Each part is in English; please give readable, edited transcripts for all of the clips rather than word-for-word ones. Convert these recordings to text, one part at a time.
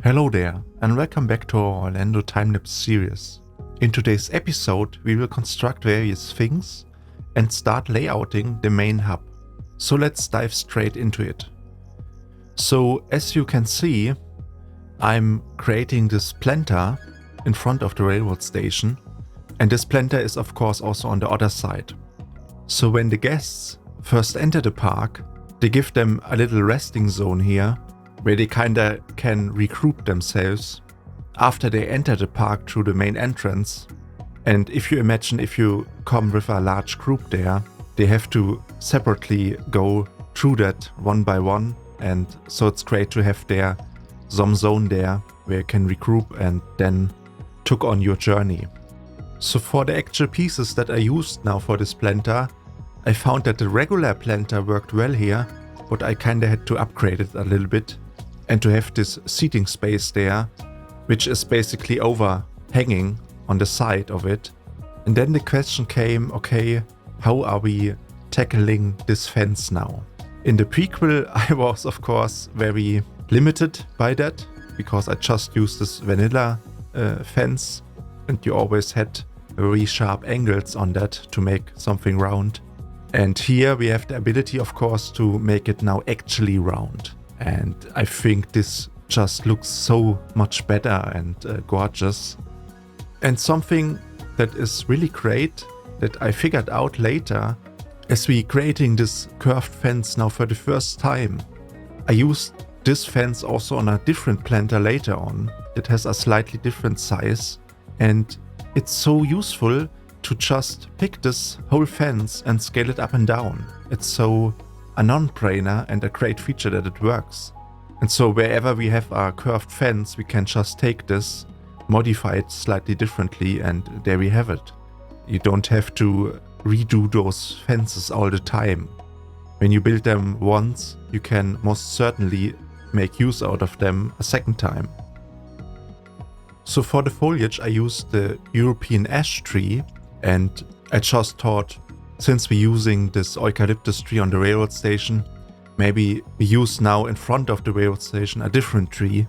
Hello there, and welcome back to our Orlando time-lapse series. In today's episode, we will construct various things and start layouting the main hub. So let's dive straight into it. So as you can see, I'm creating this planter in front of the railroad station, and this planter is of course also on the other side. So when the guests first enter the park, they give them a little resting zone here where they kinda can regroup themselves after they enter the park through the main entrance. And if you imagine if you come with a large group there, they have to separately go through that one by one, and so it's great to have there some zone there where you can regroup and then took on your journey. So for the actual pieces that I used now for this planter, I found that the regular planter worked well here, but I kinda had to upgrade it a little bit and to have this seating space there, which is basically overhanging on the side of it. And then the question came, okay, how are we tackling this fence now? In the prequel, I was of course very limited by that because I just used this vanilla fence, and you always had very sharp angles on that to make something round. And here we have the ability, of course, to make it now actually round. And I think this just looks so much better and gorgeous. And something that is really great that I figured out later as we creating this curved fence now for the first time, I used this fence also on a different planter later on that has a slightly different size, and it's so useful to just pick this whole fence and scale it up and down. It's so a non-brainer and a great feature that it works. And so wherever we have a curved fence, we can just take this, modify it slightly differently, and there we have it. You don't have to redo those fences all the time. When you build them once, you can most certainly make use out of them a second time. So for the foliage, I used the European ash tree, and I just thought, since we're using this eucalyptus tree on the railroad station, maybe we use now in front of the railroad station a different tree,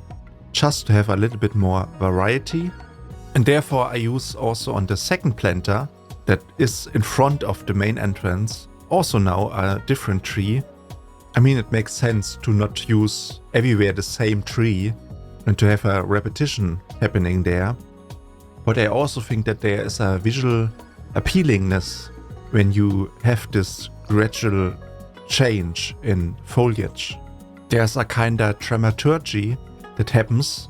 just to have a little bit more variety. And therefore I use also on the second planter that is in front of the main entrance, also now a different tree. I mean, it makes sense to not use everywhere the same tree and to have a repetition happening there. But I also think that there is a visual appealingness when you have this gradual change in foliage. There's a kinda dramaturgy that happens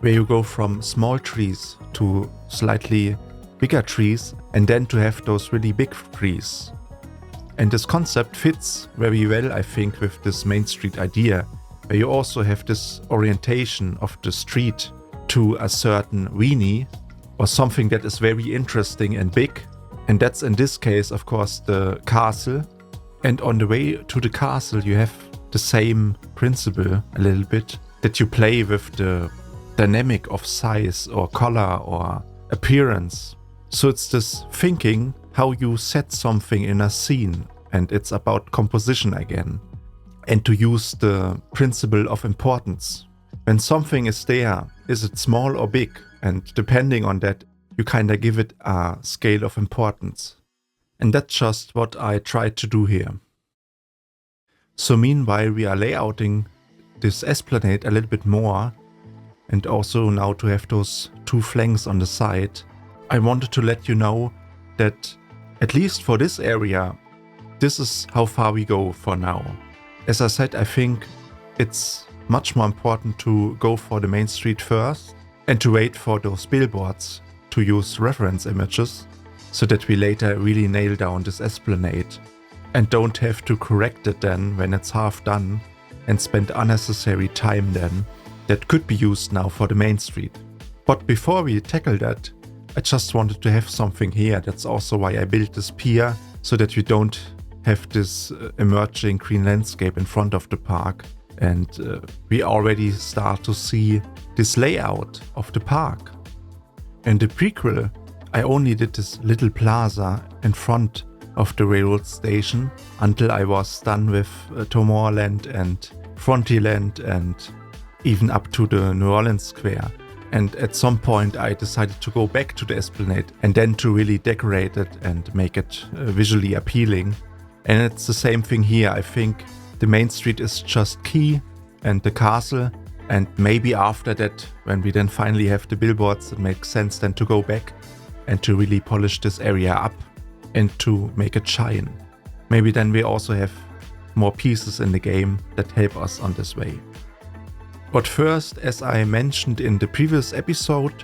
where you go from small trees to slightly bigger trees and then to have those really big trees. And this concept fits very well, I think, with this Main Street idea, where you also have this orientation of the street to a certain weenie or something that is very interesting and big. And that's in this case, of course, the castle. And on the way to the castle, you have the same principle a little bit, that you play with the dynamic of size or color or appearance. So it's this thinking how you set something in a scene, and it's about composition again. And to use the principle of importance. When something is there, is it small or big? And depending on that, you kinda give it a scale of importance. And that's just what I tried to do here. So meanwhile we are layouting this esplanade a little bit more, and also now to have those two flanks on the side, I wanted to let you know that at least for this area, this is how far we go for now. As I said, I think it's much more important to go for the main street first and to wait for those billboards to use reference images so that we later really nail down this esplanade and don't have to correct it then when it's half done and spend unnecessary time then that could be used now for the main street. But before we tackle that, I just wanted to have something here. That's also why I built this pier, so that we don't have this emerging green landscape in front of the park. And we already start to see this layout of the park. In the prequel, I only did this little plaza in front of the railroad station until I was done with Tomorrowland and Frontierland and even up to the New Orleans Square. And at some point I decided to go back to the Esplanade and then to really decorate it and make it visually appealing. And it's the same thing here. I think the main street is just key and the castle, and maybe after that, when we then finally have the billboards, it makes sense then to go back and to really polish this area up and to make it shine. Maybe then we also have more pieces in the game that help us on this way. But first, as I mentioned in the previous episode,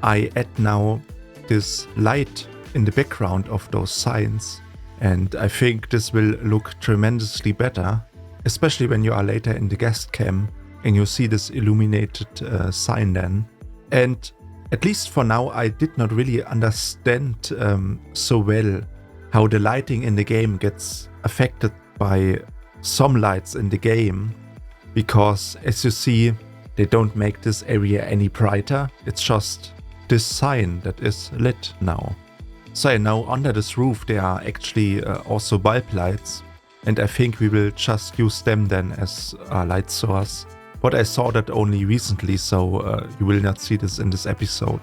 I add now this light in the background of those signs, and I think this will look tremendously better, especially when you are later in the guest cam and you see this illuminated sign then. And at least for now, I did not really understand so well how the lighting in the game gets affected by some lights in the game, because as you see, they don't make this area any brighter. It's just this sign that is lit now. So now under this roof there are actually also bulb lights, and I think we will just use them then as a light source. But I saw that only recently, so you will not see this in this episode.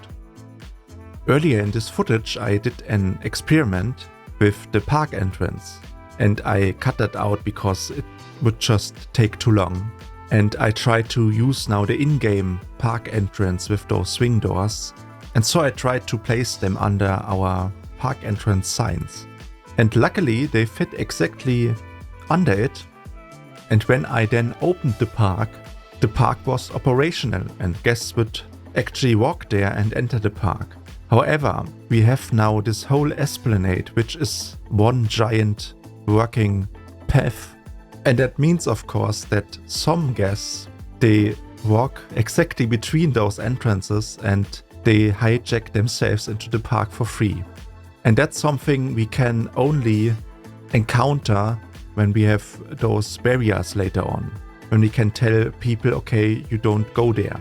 Earlier in this footage I did an experiment with the park entrance, and I cut that out because it would just take too long. And I tried to use now the in-game park entrance with those swing doors, and so I tried to place them under our park entrance signs. And luckily they fit exactly under it, and when I then opened the park was operational and guests would actually walk there and enter the park. However, we have now this whole esplanade, which is one giant working path. And that means, of course, that some guests, they walk exactly between those entrances and they hijack themselves into the park for free. And that's something we can only encounter when we have those barriers later on, when we can tell people, okay, you don't go there.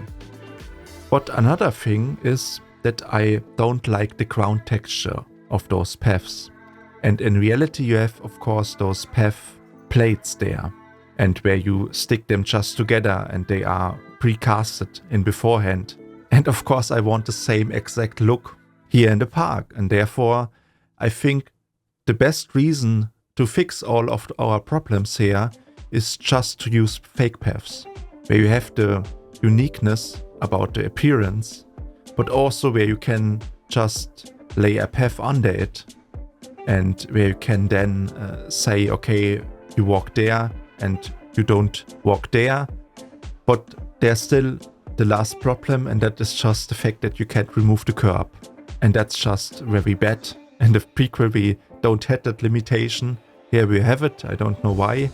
But another thing is that I don't like the ground texture of those paths. And in reality you have, of course, those path plates there, and where you stick them just together and they are precasted in beforehand. And of course I want the same exact look here in the park, and therefore I think the best reason to fix all of our problems here is just to use fake paths, where you have the uniqueness about the appearance, but also where you can just lay a path under it, and where you can then say, okay, you walk there and you don't walk there. But there's still the last problem, and that is just the fact that you can't remove the curb. And that's just very bad. And the prequel we don't have that limitation. Here we have it, I don't know why.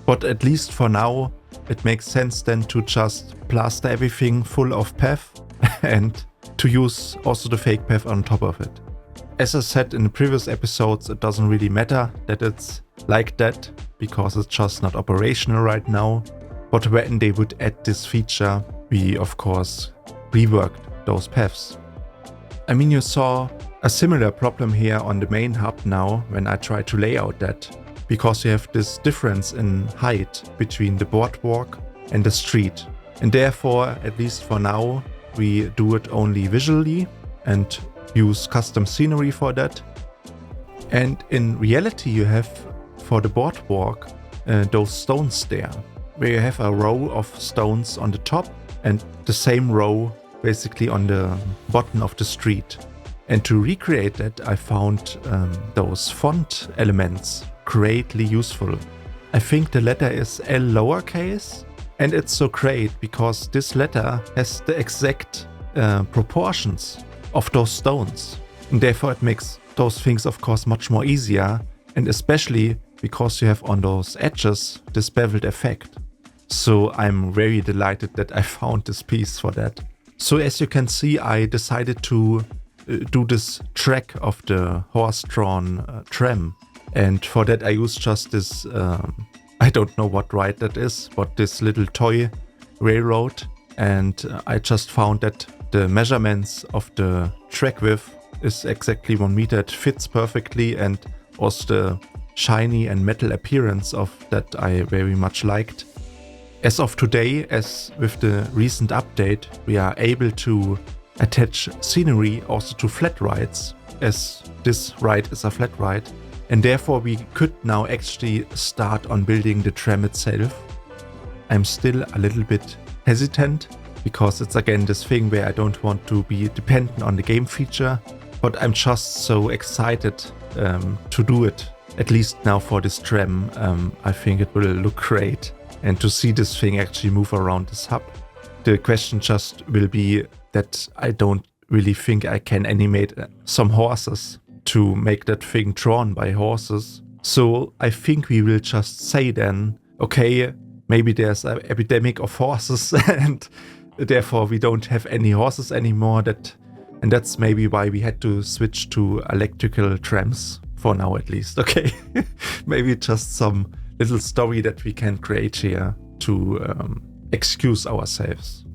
But at least for now, it makes sense then to just plaster everything full of path and to use also the fake path on top of it. As I said in the previous episodes, it doesn't really matter that it's like that, because it's just not operational right now. But when they would add this feature, we of course reworked those paths. I mean, you saw a similar problem here on the main hub now when I tried to lay out that, because you have this difference in height between the boardwalk and the street. And therefore, at least for now, we do it only visually and use custom scenery for that. And in reality you have for the boardwalk those stones there, where you have a row of stones on the top and the same row basically on the bottom of the street. And to recreate that, I found those font elements greatly useful. I think the letter is L lowercase, and it's so great because this letter has the exact proportions of those stones. And therefore it makes those things of course much more easier, and especially because you have on those edges this beveled effect. So I'm very delighted that I found this piece for that. So as you can see, I decided to do this track of the horse-drawn tram, and for that I used just this, I don't know what ride that is, but this little toy railroad, and I just found that the measurements of the track width is exactly 1 meter. It fits perfectly, and also the shiny and metal appearance of that I very much liked. As of today, as with the recent update, we are able to attach scenery also to flat rides, as this ride is a flat ride, and therefore we could now actually start on building the tram itself. I'm still a little bit hesitant because it's again this thing where I don't want to be dependent on the game feature, but I'm just so excited to do it, at least now for this tram. I think it will look great, and to see this thing actually move around this hub. The question just will be that I don't really think I can animate some horses to make that thing drawn by horses. So I think we will just say then, okay, maybe there's an epidemic of horses and therefore we don't have any horses anymore. And that's maybe why we had to switch to electrical trams, for now at least, okay? Maybe just some little story that we can create here to excuse ourselves.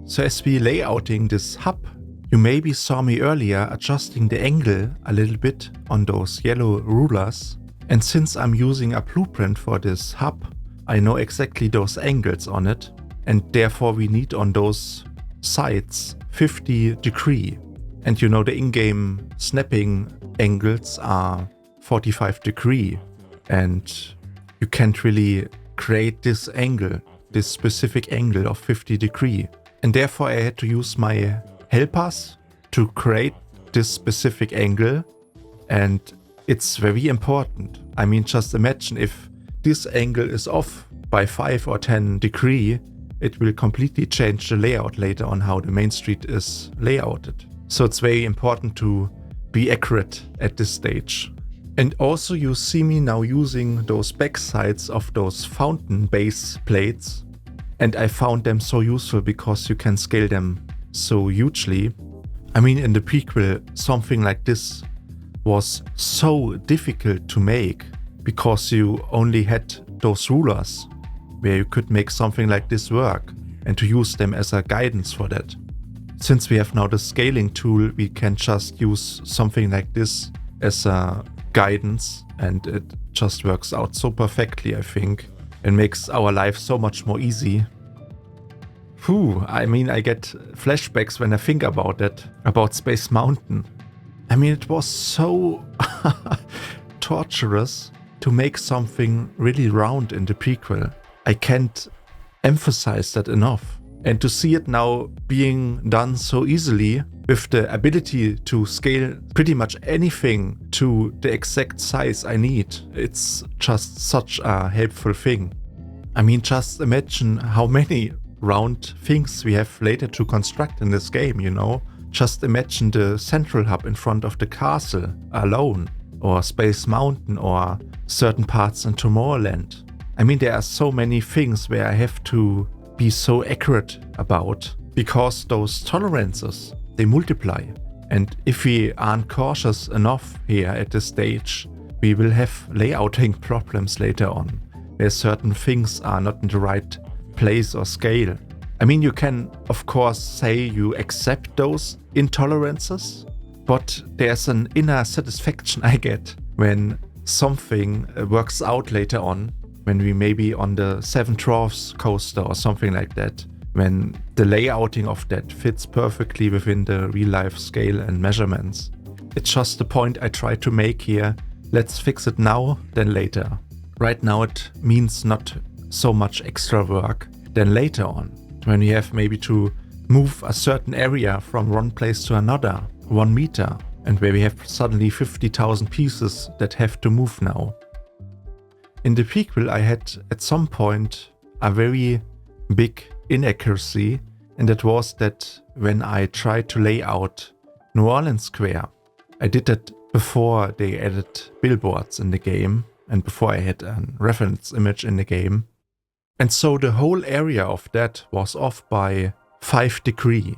So as we layouting this hub, you maybe saw me earlier adjusting the angle a little bit on those yellow rulers. And since I'm using a blueprint for this hub, I know exactly those angles on it. And therefore we need on those sides 50 degree. And you know the in-game snapping angles are 45 degree. And you can't really create this angle, this specific angle of 50 degree. And therefore I had to use my helpers to create this specific angle, and it's very important. I mean, just imagine if this angle is off by 5 or 10 degree, it will completely change the layout later on how the main street is layouted. So it's very important to be accurate at this stage. And also you see me now using those backsides of those fountain base plates. And I found them so useful because you can scale them so hugely. I mean, in the prequel, something like this was so difficult to make because you only had those rulers where you could make something like this work and to use them as a guidance for that. Since we have now the scaling tool, we can just use something like this as a guidance, and it just works out so perfectly, I think. It makes our life so much more easy. Phew, I mean, I get flashbacks when I think about it, about Space Mountain. I mean, it was so torturous to make something really round in the prequel. I can't emphasize that enough. And to see it now being done so easily with the ability to scale pretty much anything to the exact size I need, it's just such a helpful thing. I mean, just imagine how many round things we have later to construct in this game, you know? Just imagine the central hub in front of the castle alone, or Space Mountain, or certain parts in Tomorrowland. I mean, there are so many things where I have to be so accurate about, because those tolerances, they multiply. And if we aren't cautious enough here at this stage, we will have layouting problems later on, where certain things are not in the right place or scale. I mean, you can of course say you accept those intolerances, but there's an inner satisfaction I get when something works out later on, when we maybe on the Seven Dwarfs coaster or something like that, when the layouting of that fits perfectly within the real life scale and measurements. It's just the point I try to make here. Let's fix it now, then later. Right now it means not so much extra work than later on, when we have maybe to move a certain area from one place to another, 1 meter, and where we have suddenly 50,000 pieces that have to move now. In the prequel I had at some point a very big inaccuracy, and that was that when I tried to lay out New Orleans Square, I did that before they added billboards in the game and before I had a reference image in the game. And so the whole area of that was off by 5 degrees.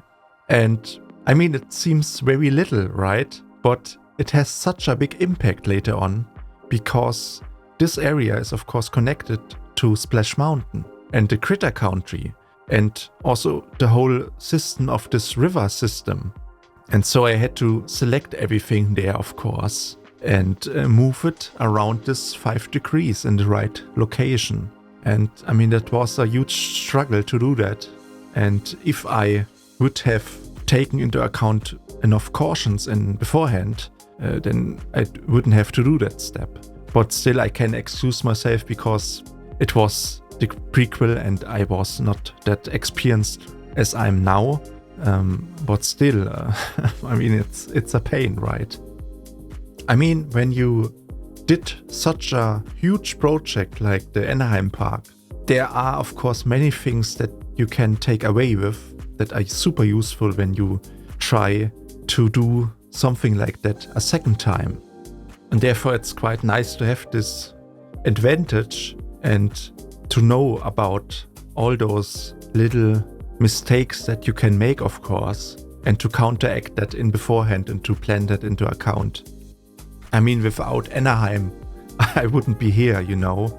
And I mean, it seems very little, right? But it has such a big impact later on, because this area is of course connected to Splash Mountain and the Critter Country, and also the whole system of this river system. And so I had to select everything there, of course, and move it around this 5 degrees in the right location. And I mean, that was a huge struggle to do that. And if I would have taken into account enough cautions in beforehand, then I wouldn't have to do that step. But still, I can excuse myself because it was the prequel and I was not that experienced as I'm now. But still, I mean, it's a pain, right? I mean, when you did such a huge project like the Anaheim Park, there are of course many things that you can take away with that are super useful when you try to do something like that a second time. And therefore it's quite nice to have this advantage and to know about all those little mistakes that you can make, of course, and to counteract that in beforehand and to plan that into account. I mean, without Anaheim, I wouldn't be here, you know.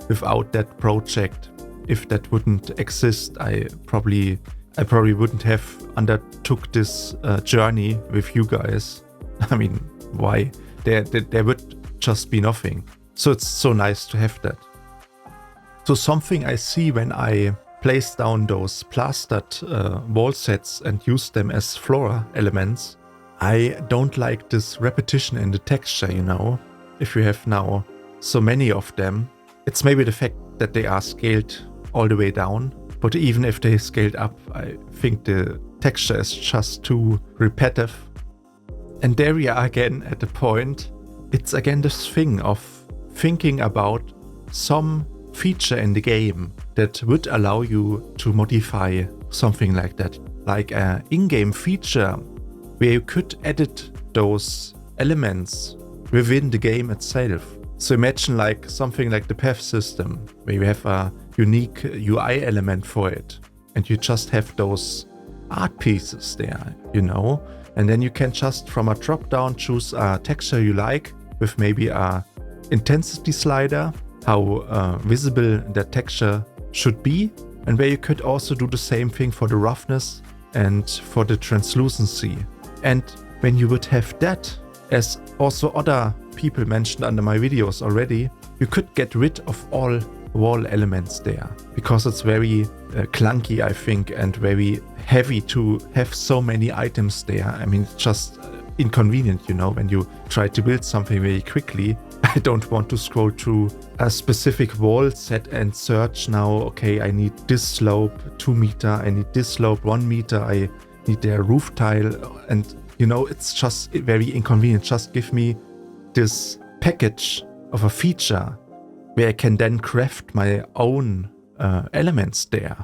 Without that project, if that wouldn't exist, I probably wouldn't have undertook this journey with you guys. I mean, why? There would just be nothing. So it's so nice to have that. So something I see when I place down those plastered wall sets and use them as floor elements, I don't like this repetition in the texture, you know. If you have now so many of them, it's maybe the fact that they are scaled all the way down, but even if they scaled up, I think the texture is just too repetitive. And there we are again at the point. It's again this thing of thinking about some feature in the game that would allow you to modify something like that, like an in-game feature where you could edit those elements within the game itself. So imagine like something like the path system, where you have a unique UI element for it, and you just have those art pieces there, you know, and then you can just from a drop down choose a texture you like with maybe a intensity slider, how visible that texture should be, and where you could also do the same thing for the roughness and for the translucency. And when you would have that, as also other people mentioned under my videos already, you could get rid of all wall elements there, because it's very clunky, I think, and very heavy to have so many items there. I mean, it's just inconvenient, you know, when you try to build something very quickly. I don't want to scroll through a specific wall set and search now, okay, I need this slope 2 meter, I need this slope 1 meter, I need their roof tile, and you know, it's just very inconvenient. Just give me this package of a feature where I can then craft my own elements there.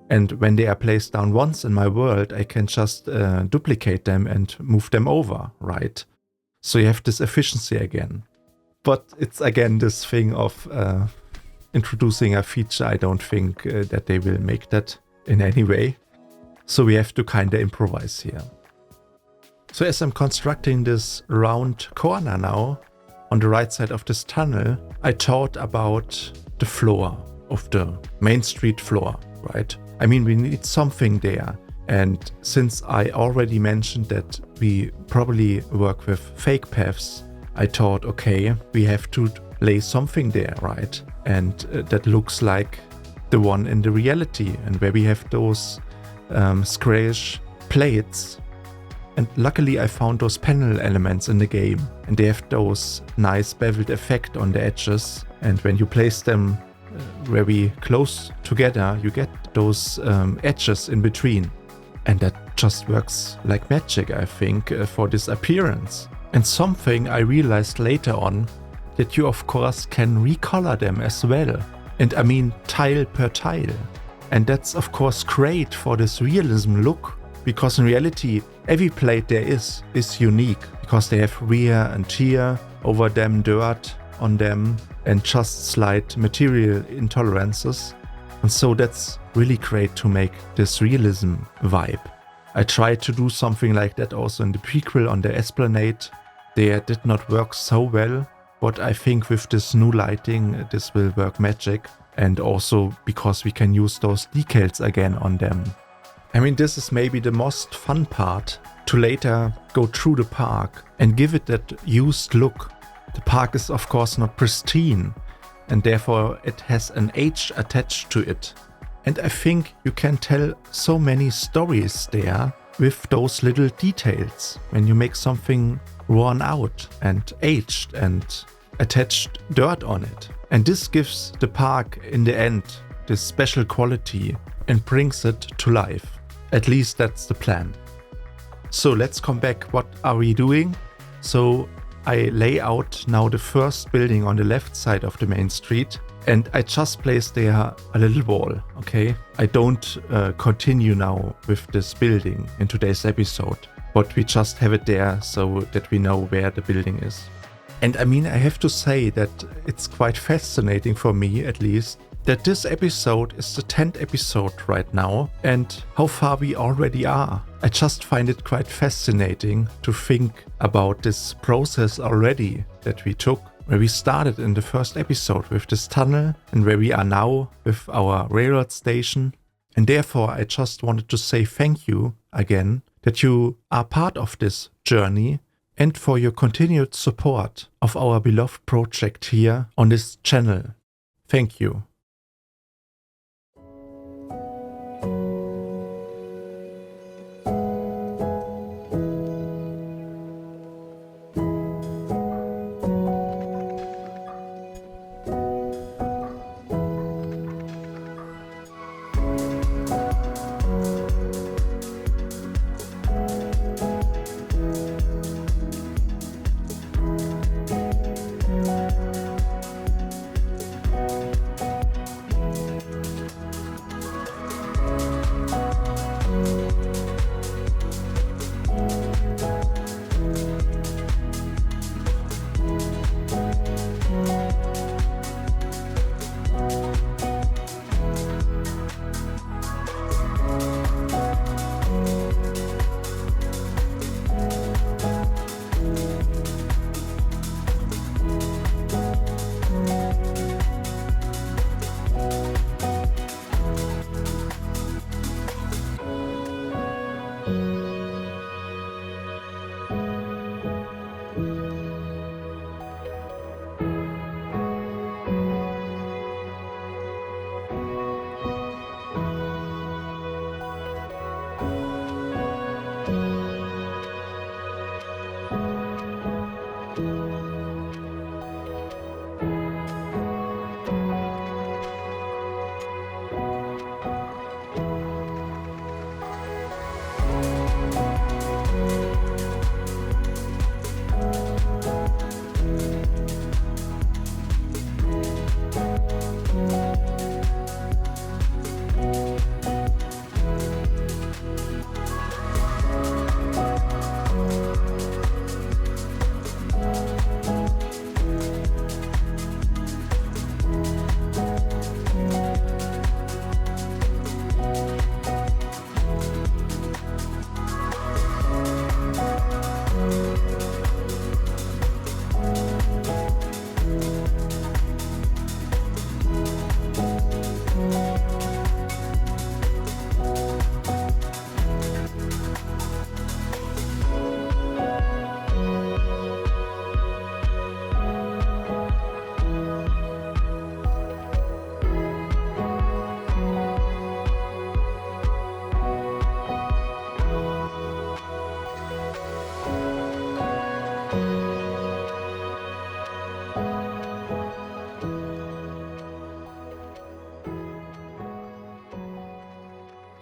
And when they are placed down once in my world, I can just duplicate them and move them over, right? So you have this efficiency again. But it's again this thing of introducing a feature. I don't think that they will make that in any way. So we have to kind of improvise here. So as I'm constructing this round corner now, on the right side of this tunnel, I thought about the floor of the main street floor, right? I mean, we need something there. And since I already mentioned that we probably work with fake paths, I thought, okay, we have to lay something there, right? And that looks like the one in the reality, and where we have those squarish plates. And luckily I found those panel elements in the game, and they have those nice beveled effect on the edges, and when you place them very close together, you get those edges in between, and that just works like magic, I think, for this appearance. And something I realized later on, that you of course can recolor them as well, and I mean tile per tile, and that's of course great for this realism look. Because in reality, every plate there is unique, because they have rear and tear over them, dirt on them, and just slight material intolerances. And so that's really great to make this realism vibe. I tried to do something like that also in the prequel on the Esplanade. They did not work so well, but I think with this new lighting, this will work magic. And also because we can use those decals again on them. I mean, this is maybe the most fun part, to later go through the park and give it that used look. The park is of course not pristine, and therefore it has an age attached to it. And I think you can tell so many stories there with those little details when you make something worn out and aged and attached dirt on it. And this gives the park in the end this special quality and brings it to life. At least that's the plan. So let's come back. What are we doing? So I lay out now the first building on the left side of the main street, and I just placed there a little wall, okay? I don't continue now with this building in today's episode, but we just have it there so that we know where the building is. And I mean, I have to say that it's quite fascinating for me, at least, that this episode is the 10th episode right now, and how far we already are. I just find it quite fascinating to think about this process already that we took, where we started in the first episode with this tunnel and where we are now with our railroad station. And therefore I just wanted to say thank you again that you are part of this journey and for your continued support of our beloved project here on this channel. Thank you.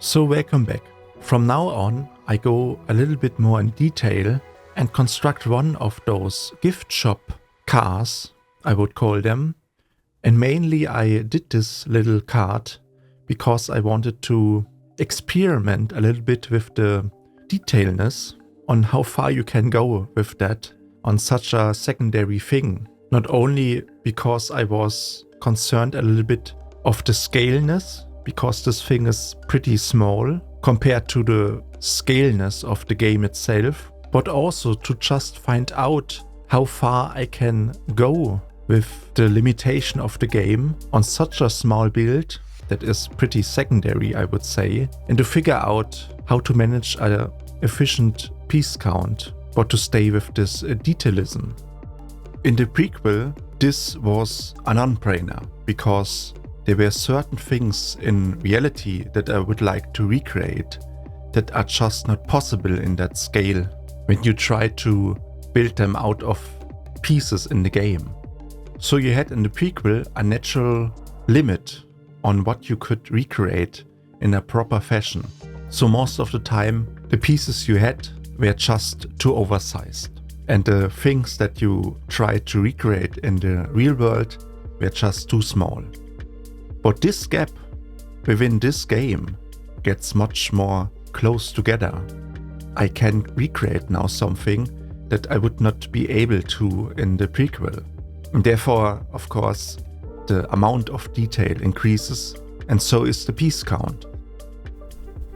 So welcome back. From now on, I go a little bit more in detail and construct one of those gift shop cars, I would call them. And mainly I did this little cart because I wanted to experiment a little bit with the detailness on how far you can go with that on such a secondary thing. Not only because I was concerned a little bit of the scaleness, because this thing is pretty small compared to the scaleness of the game itself, but also to just find out how far I can go with the limitation of the game on such a small build that is pretty secondary, I would say, and to figure out how to manage an efficient piece count, but to stay with this detailism. In the prequel, this was a non-brainer because there were certain things in reality that I would like to recreate that are just not possible in that scale when you try to build them out of pieces in the game. So you had in the prequel a natural limit on what you could recreate in a proper fashion. So most of the time the pieces you had were just too oversized, and the things that you tried to recreate in the real world were just too small. But this gap within this game gets much more close together. I can recreate now something that I would not be able to in the prequel. And therefore, of course, the amount of detail increases, and so is the piece count.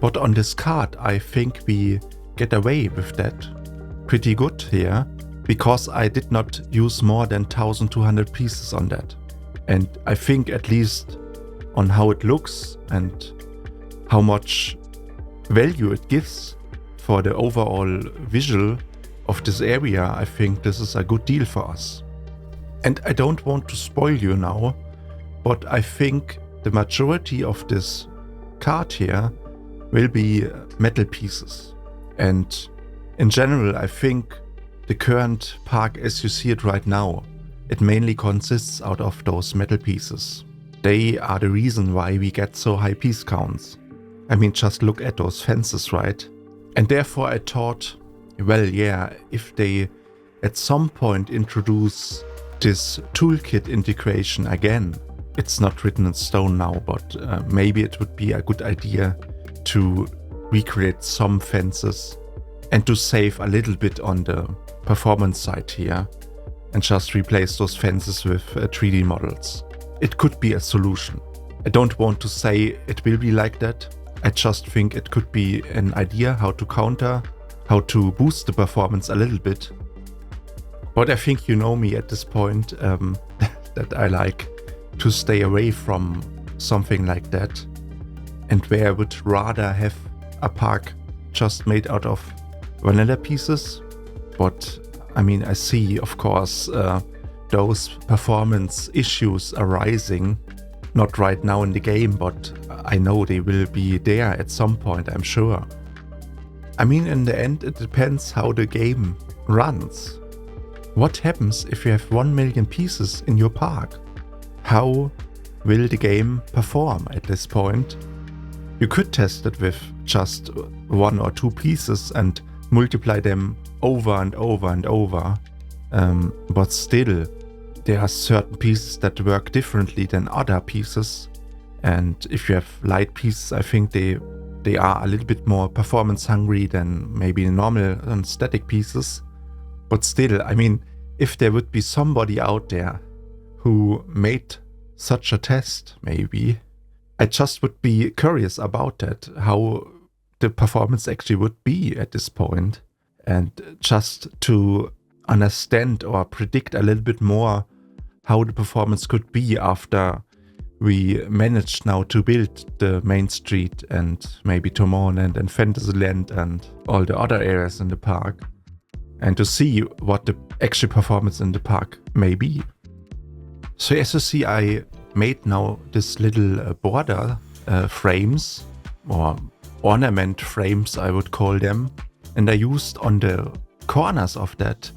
But on this card, I think we get away with that pretty good here, because I did not use more than 1200 pieces on that. And I think at least on how it looks and how much value it gives for the overall visual of this area, I think this is a good deal for us. And I don't want to spoil you now, but I think the majority of this card here will be metal pieces. And in general, I think the current park as you see it right now, it mainly consists out of those metal pieces. They are the reason why we get so high piece counts. I mean, just look at those fences, right? And therefore I thought, well, yeah, if they at some point introduce this toolkit integration again, it's not written in stone now, but maybe it would be a good idea to recreate some fences and to save a little bit on the performance side here and just replace those fences with 3D models. It could be a solution. I don't want to say it will be like that. I just think it could be an idea how to counter, how to boost the performance a little bit. But I think you know me at this point, that I like to stay away from something like that, and where I would rather have a park just made out of vanilla pieces. But I mean, I see, of course, those performance issues arising, not right now in the game, but I know they will be there at some point, I'm sure. I mean, in the end, it depends how the game runs. What happens if you have 1 million pieces in your park? How will the game perform at this point? You could test it with just 1 or 2 pieces and multiply them over and over and over. But still, there are certain pieces that work differently than other pieces. And if you have light pieces, I think they are a little bit more performance hungry than maybe normal and static pieces. But still, I mean, if there would be somebody out there who made such a test, maybe, I just would be curious about that, how the performance actually would be at this point. And just to understand or predict a little bit more how the performance could be after we managed now to build the Main Street and maybe Tomorrowland and Fantasyland and all the other areas in the park, and to see what the actual performance in the park may be. So as you see, I made now this little border frames, or ornament frames I would call them, and I used on the corners of that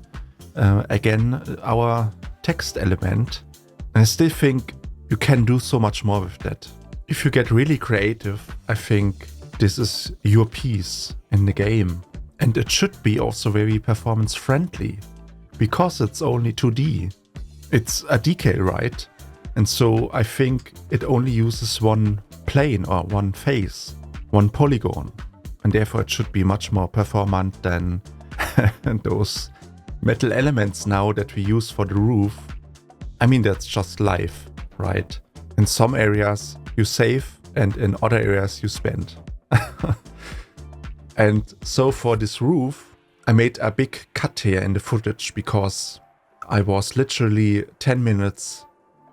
again our text element. And I still think you can do so much more with that. If you get really creative, I think this is your piece in the game. And it should be also very performance friendly, because it's only 2D. It's a decal, right? And so I think it only uses one plane or one face, one polygon. And therefore it should be much more performant than those metal elements now that we use for the roof. I mean, that's just life, right? In some areas you save and in other areas you spend. And so for this roof, I made a big cut here in the footage because I was literally 10 minutes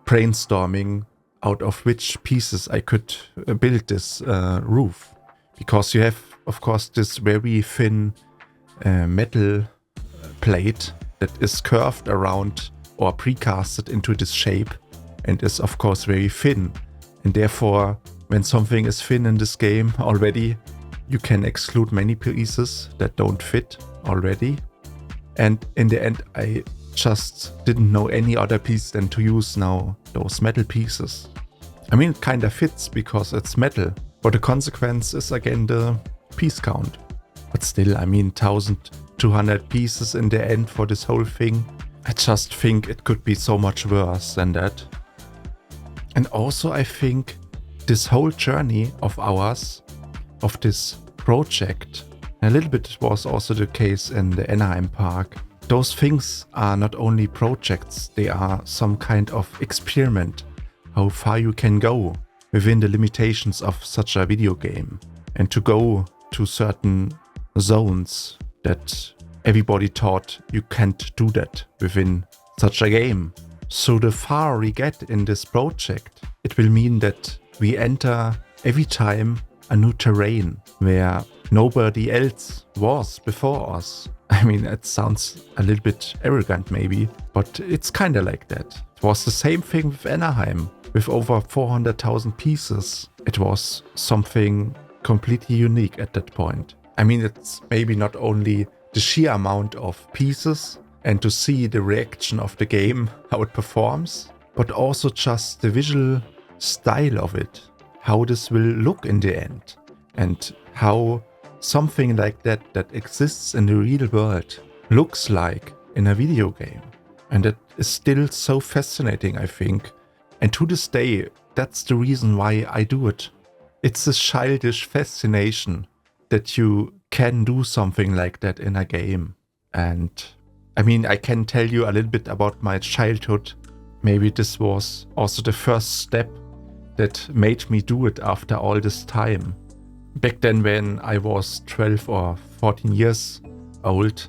brainstorming out of which pieces I could build this roof. Because you have, of course, this very thin metal plate that is curved around or precasted into this shape and is of course very thin. And therefore, when something is thin in this game already, you can exclude many pieces that don't fit already. And in the end, I just didn't know any other piece than to use now those metal pieces. I mean, it kinda fits because it's metal, but the consequence is again the piece count. But still, I mean, 1200 pieces in the end for this whole thing. I just think it could be so much worse than that. And also I think this whole journey of ours, of this project, a little bit was also the case in the Anaheim Park. Those things are not only projects, they are some kind of experiment, how far you can go within the limitations of such a video game, and to go to certain zones that everybody thought you can't do that within such a game. So the far we get in this project, it will mean that we enter every time a new terrain where nobody else was before us. I mean, it sounds a little bit arrogant maybe, but it's kinda like that. It was the same thing with Anaheim. With over 400,000 pieces, it was something completely unique at that point. I mean, it's maybe not only the sheer amount of pieces and to see the reaction of the game, how it performs, but also just the visual style of it, how this will look in the end, and how something like that exists in the real world looks like in a video game. And that is still so fascinating, I think. And to this day, that's the reason why I do it. It's a childish fascination that you can do something like that in a game. And I mean, I can tell you a little bit about my childhood. Maybe this was also the first step that made me do it after all this time. Back then when I was 12 or 14 years old,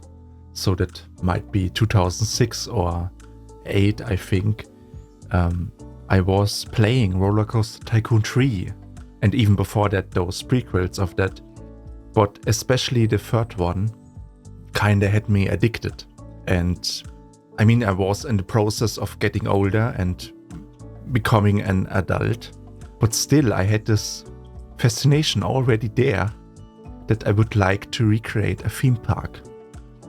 so that might be 2006 or 8, I think, I was playing Roller Coaster Tycoon 3, and even before that those prequels of that, but especially the third one kinda had me addicted. And I mean, I was in the process of getting older and becoming an adult, but still I had this fascination already there that I would like to recreate a theme park.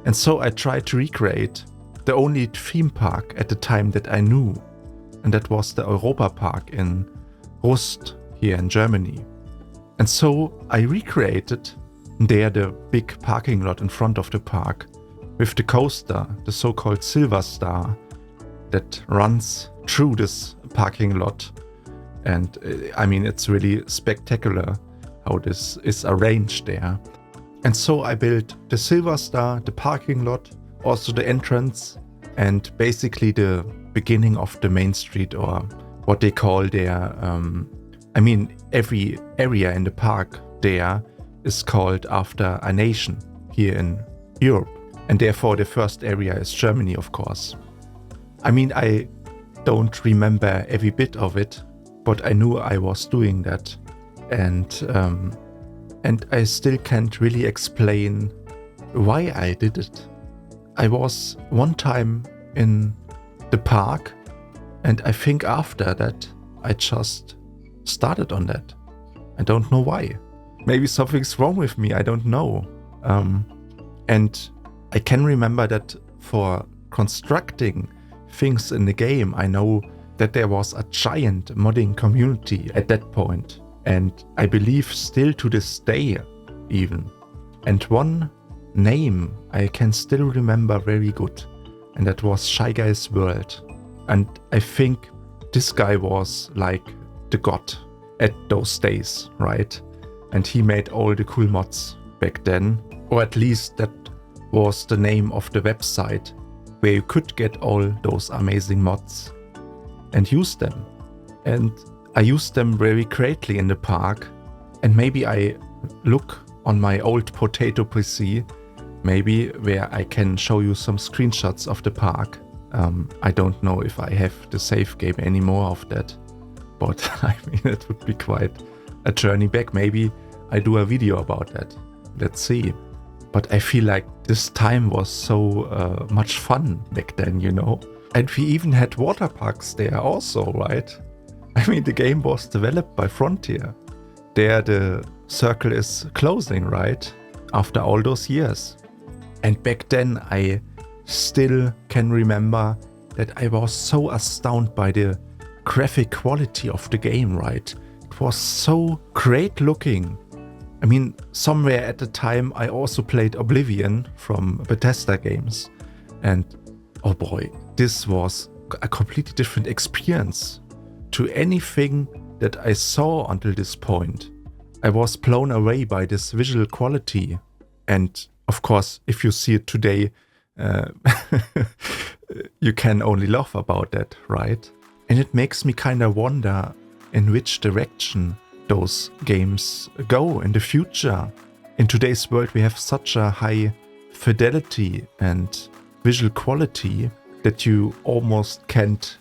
And so I tried to recreate the only theme park at the time that I knew, and that was the Europa Park in Rust here in Germany. And so I recreated there the big parking lot in front of the park with the coaster, the so-called Silver Star, that runs through this parking lot. And I mean, it's really spectacular how this is arranged there. And so I built the Silver Star, the parking lot, also the entrance, and basically the beginning of the main street, or what they call their, I mean, every area in the park there is called after a nation here in Europe. And therefore the first area is Germany, of course. I mean, I don't remember every bit of it, but I knew I was doing that. And I still can't really explain why I did it. I was one time in the park, and I think after that I just started on that. I don't know why. Maybe something's wrong with me, I don't know. And I can remember that for constructing things in the game, I know that there was a giant modding community at that point. And I believe still to this day even. And one name I can still remember very good, and that was Shy Guy's World. And I think this guy was like the god at those days, right? And he made all the cool mods back then, or at least that was the name of the website where you could get all those amazing mods and use them. And I used them very greatly in the park, and maybe I look on my old potato PC, maybe where I can show you some screenshots of the park. I don't know if I have the save game anymore of that, but I mean, it would be quite a journey back. Maybe I do a video about that. Let's see. But I feel like this time was so much fun back then, you know? And we even had water parks there also, right? I mean, the game was developed by Frontier. There the circle is closing, right? After all those years. And back then I still can remember that I was so astounded by the graphic quality of the game, right? It was so great looking. I mean, somewhere at the time I also played Oblivion from Bethesda games. And oh boy, this was a completely different experience to anything that I saw until this point. I was blown away by this visual quality. And of course, if you see it today, you can only laugh about that, right? And it makes me kind of wonder in which direction those games go in the future. In today's world, we have such a high fidelity and visual quality that you almost can't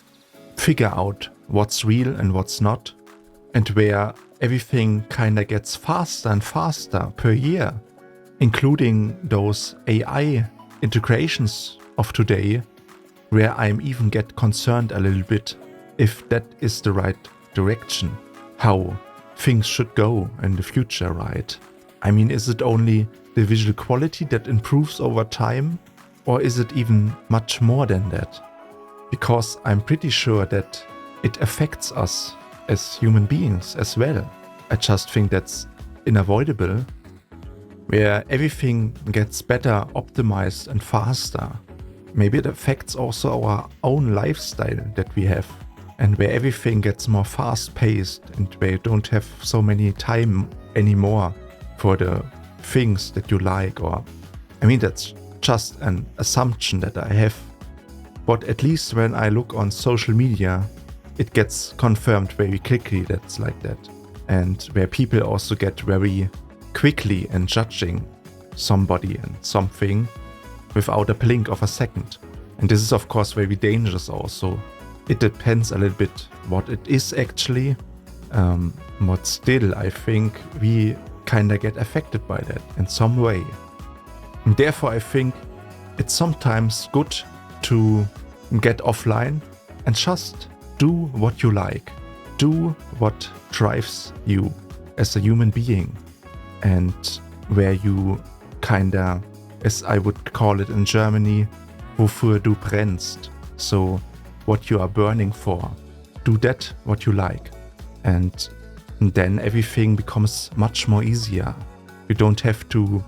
figure out what's real and what's not, and where everything kind of gets faster and faster per year, including those AI integrations of today, where I'm even get concerned a little bit if that is the right direction, how things should go in the future, right? I mean, is it only the visual quality that improves over time, or is it even much more than that? Because I'm pretty sure that it affects us as human beings as well. I just think that's unavoidable, where everything gets better, optimized and faster. Maybe it affects also our own lifestyle that we have, and where everything gets more fast-paced and where you don't have so many time anymore for the things that you like. Or I mean, that's just an assumption that I have. But at least when I look on social media, it gets confirmed very quickly that's like that. And where people also get very quickly in judging somebody and something without a blink of a second. And this is of course very dangerous also. It depends a little bit what it is actually, but still I think we kinda get affected by that in some way. And therefore I think it's sometimes good to get offline and just do what you like. Do what drives you as a human being, and where you kinda, as I would call it in Germany, wofür du brennst. So what you are burning for. Do that what you like. And then everything becomes much more easier. You don't have to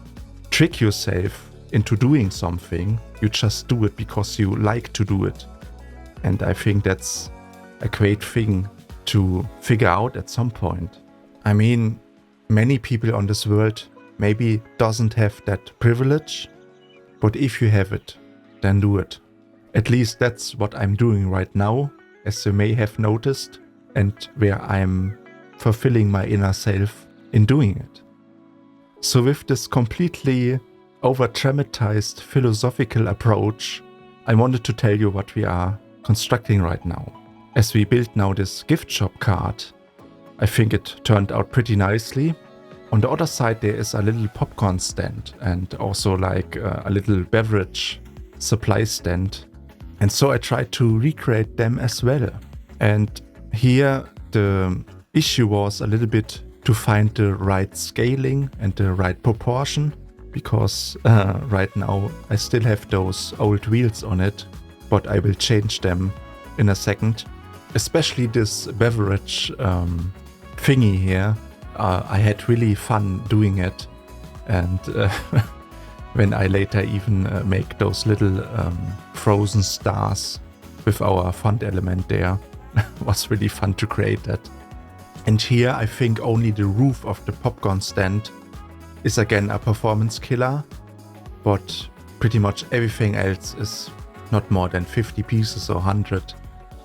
trick yourself into doing something. You just do it because you like to do it. And I think that's a great thing to figure out at some point. I mean, many people on this world maybe doesn't have that privilege, but if you have it, then do it. At least that's what I'm doing right now, as you may have noticed, and where I'm fulfilling my inner self in doing it. So with this completely over-dramatized philosophical approach, I wanted to tell you what we are constructing right now. As we build now this gift shop card, I think it turned out pretty nicely. On the other side there is a little popcorn stand and also like a little beverage supply stand. And so I tried to recreate them as well. And here the issue was a little bit to find the right scaling and the right proportion, because right now I still have those old wheels on it, but I will change them in a second. Especially this beverage thingy here, I had really fun doing it. And when I later even make those little frozen stars with our font element there, was really fun to create that. And here I think only the roof of the popcorn stand is again a performance killer, but pretty much everything else is not more than 50 pieces or 100,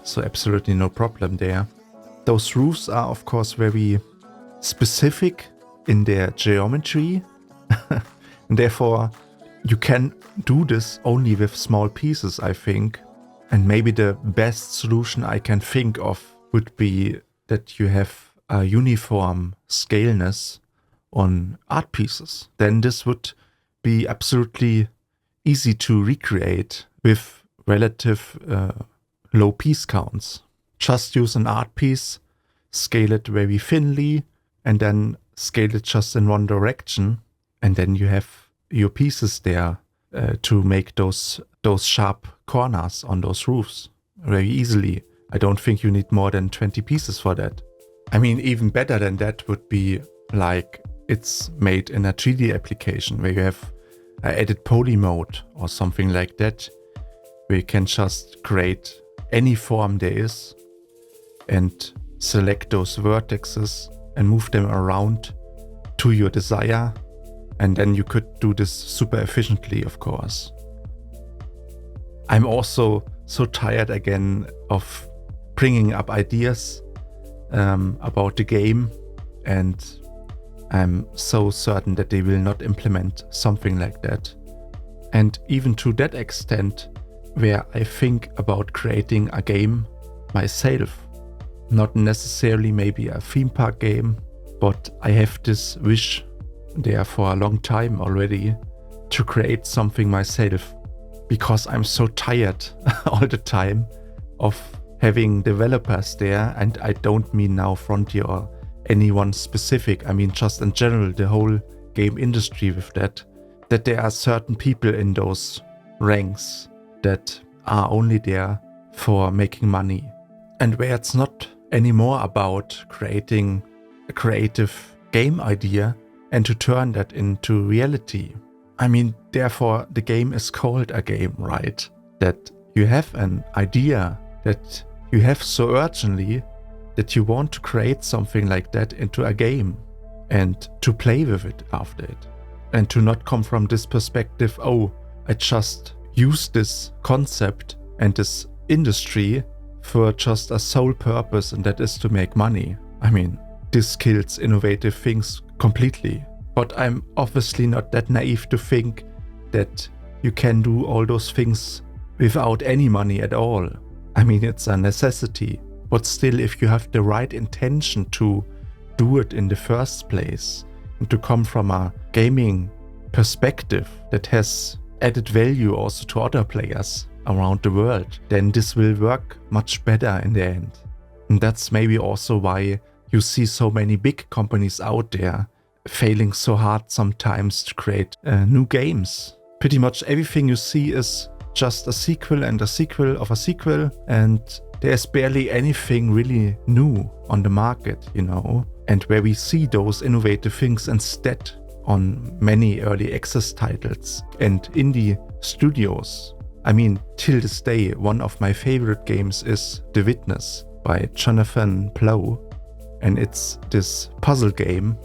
so absolutely no problem there. Those roofs are of course very specific in their geometry, and therefore you can do this only with small pieces, I think. And maybe the best solution I can think of would be that you have a uniform scaleness on art pieces. Then this would be absolutely easy to recreate with relative low piece counts. Just use an art piece, scale it very thinly, and then scale it just in one direction, and then you have your pieces there to make those sharp corners on those roofs very easily. I don't think you need more than 20 pieces for that. I mean, even better than that would be like it's made in a 3D application where you have an edit poly mode or something like that, where you can just create any form there is and select those vertices and move them around to your desire. And then you could do this super efficiently, of course. I'm also so tired again of bringing up ideas about the game, and I'm so certain that they will not implement something like that. And even to that extent, where I think about creating a game myself, not necessarily maybe a theme park game, but I have this wish there for a long time already to create something myself, because I'm so tired all the time of having developers there, and I don't mean now Frontier or anyone specific, I mean just in general the whole game industry with that there are certain people in those ranks that are only there for making money, and where it's not anymore about creating a creative game idea and to turn that into reality. I mean, therefore the game is called a game, right? That you have an idea that you have so urgently that you want to create something like that into a game and to play with it after it. And to not come from this perspective, oh, I just use this concept and this industry for just a sole purpose, and that is to make money. I mean, this kills innovative things completely. But I'm obviously not that naive to think that you can do all those things without any money at all. I mean, it's a necessity. But still, if you have the right intention to do it in the first place, and to come from a gaming perspective that has added value also to other players around the world, then this will work much better in the end. And that's maybe also why you see so many big companies out there failing so hard sometimes to create new games. Pretty much everything you see is just a sequel and a sequel of a sequel, and there's barely anything really new on the market, you know, and where we see those innovative things instead on many early access titles and indie studios. I mean, till this day, one of my favorite games is The Witness by Jonathan Blow, and it's this puzzle game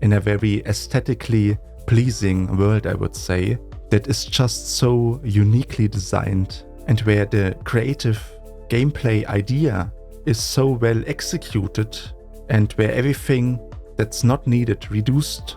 in a very aesthetically pleasing world, I would say, that is just so uniquely designed, and where the creative gameplay idea is so well executed, and where everything that's not needed reduced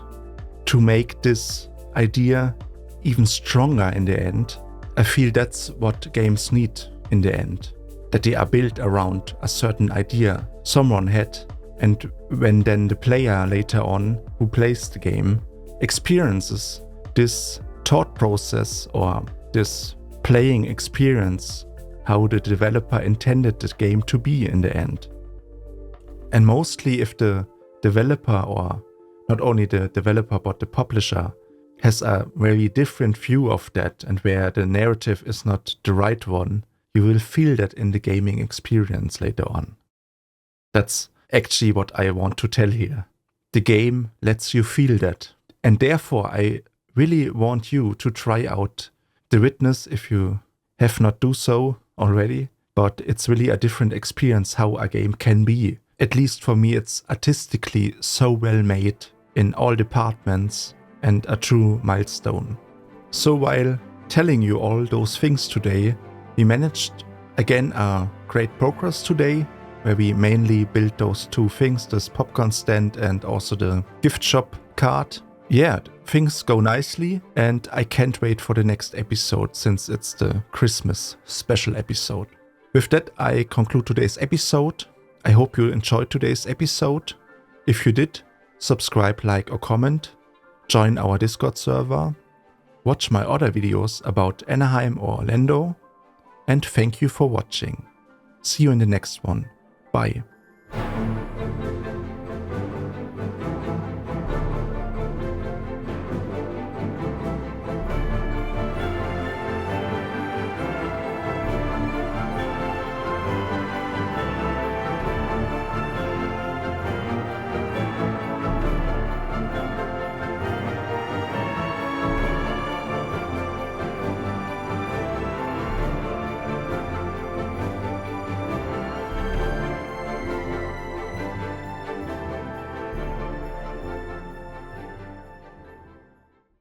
to make this idea even stronger in the end. I feel that's what games need in the end, that they are built around a certain idea someone had, and when then the player later on who plays the game experiences this thought process or this playing experience, how the developer intended the game to be in the end. And mostly if the developer, or not only the developer but the publisher, has a very different view of that, and where the narrative is not the right one, you will feel that in the gaming experience later on. That's actually what I want to tell here. The game lets you feel that. And therefore I really want you to try out The Witness if you have not do so already. But it's really a different experience how a game can be. At least for me, it's artistically so well made in all departments and a true milestone. So while telling you all those things today, we managed again a great progress today, where we mainly built those two things, this popcorn stand and also the gift shop card. Yeah, things go nicely, and I can't wait for the next episode since it's the Christmas special episode. With that, I conclude today's episode. I hope you enjoyed today's episode. If you did, subscribe, like or comment, join our Discord server, watch my other videos about Anaheim or Orlando, and thank you for watching. See you in the next one. Bye.